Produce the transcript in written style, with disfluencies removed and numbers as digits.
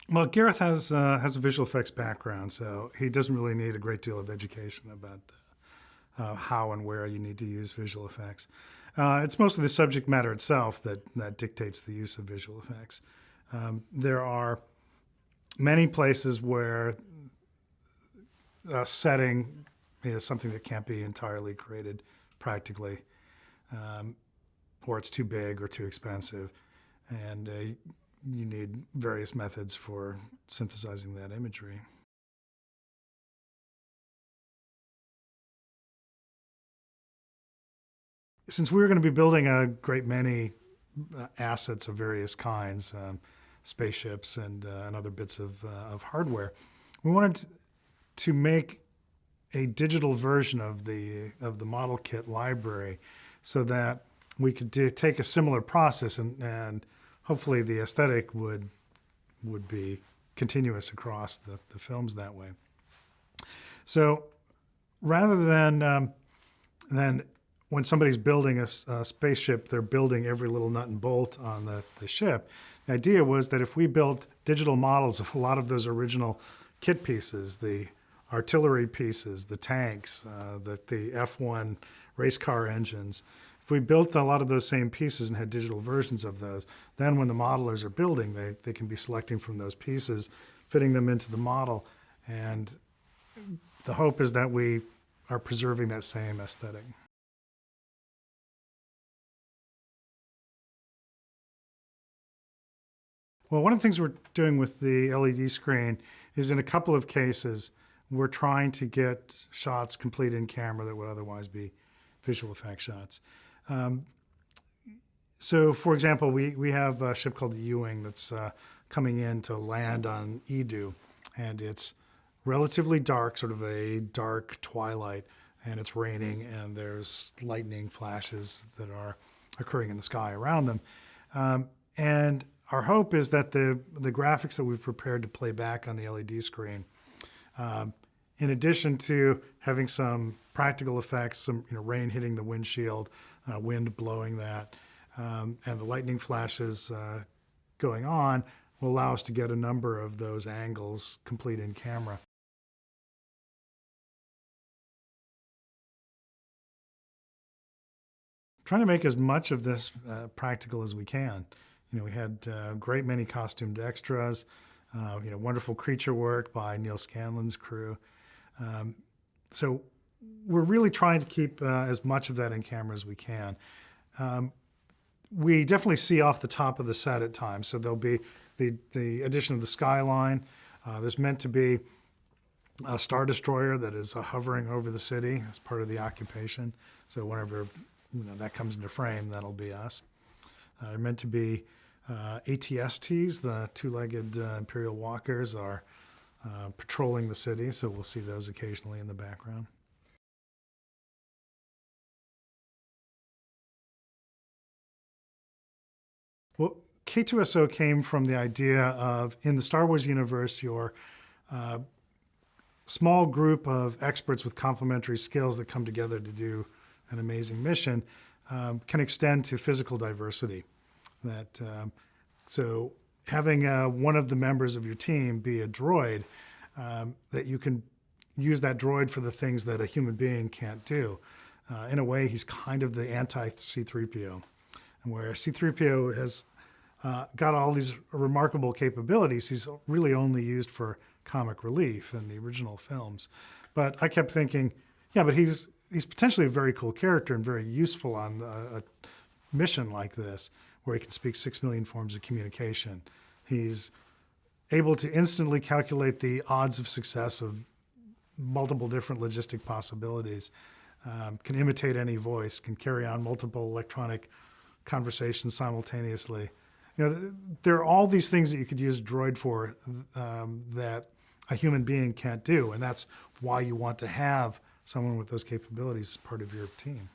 Well, Gareth has a visual effects background, so he doesn't really need a great deal of education about how and where you need to use visual effects. It's mostly the subject matter itself that dictates the use of visual effects. There are many places where a setting is something that can't be entirely created practically, or it's too big or too expensive, and you need various methods for synthesizing that imagery. Since we were going to be building a great many assets of various kinds, spaceships and other bits of hardware, we wanted to make a digital version of the model kit library so that we could take a similar process and hopefully the aesthetic would be continuous across the films that way. So rather than when somebody's building a spaceship, they're building every little nut and bolt on the ship. The idea was that if we built digital models of a lot of those original kit pieces, the artillery pieces, the tanks, the F1 race car engines, if we built a lot of those same pieces and had digital versions of those, then when the modelers are building, they can be selecting from those pieces, fitting them into the model, and the hope is that we are preserving that same aesthetic. Well, one of the things we're doing with the LED screen is in a couple of cases, we're trying to get shots complete in camera that would otherwise be visual effect shots. So, for example, we have a ship called the U-Wing that's coming in to land on Edu, and it's relatively dark, sort of a dark twilight, and it's raining, and there's lightning flashes that are occurring in the sky around them. And our hope is that the graphics that we've prepared to play back on the LED screen, in addition to having some practical effects, some rain hitting the windshield, wind blowing that, and the lightning flashes going on, will allow us to get a number of those angles complete in camera. Trying to make as much of this practical as we can. We had a great many costumed extras, wonderful creature work by Neil Scanlon's crew. So we're really trying to keep as much of that in camera as we can. We definitely see off the top of the set at times. So there'll be the addition of the skyline. There's meant to be a Star Destroyer that is hovering over the city as part of the occupation. So whenever that comes into frame, that'll be us. They're meant to be ATSTs, the two-legged Imperial walkers, are patrolling the city, so we'll see those occasionally in the background. Well, K2SO came from the idea of, in the Star Wars universe, your small group of experts with complementary skills that come together to do an amazing mission can extend to physical diversity. So having one of the members of your team be a droid, that you can use that droid for the things that a human being can't do. In a way, he's kind of the anti-C-3PO. And where C-3PO has got all these remarkable capabilities, he's really only used for comic relief in the original films. But I kept thinking, yeah, but he's potentially a very cool character and very useful on a mission like this, where he can speak 6 million forms of communication. He's able to instantly calculate the odds of success of multiple different logistic possibilities, can imitate any voice, can carry on multiple electronic conversations simultaneously. There are all these things that you could use a droid for that a human being can't do, and that's why you want to have someone with those capabilities as part of your team.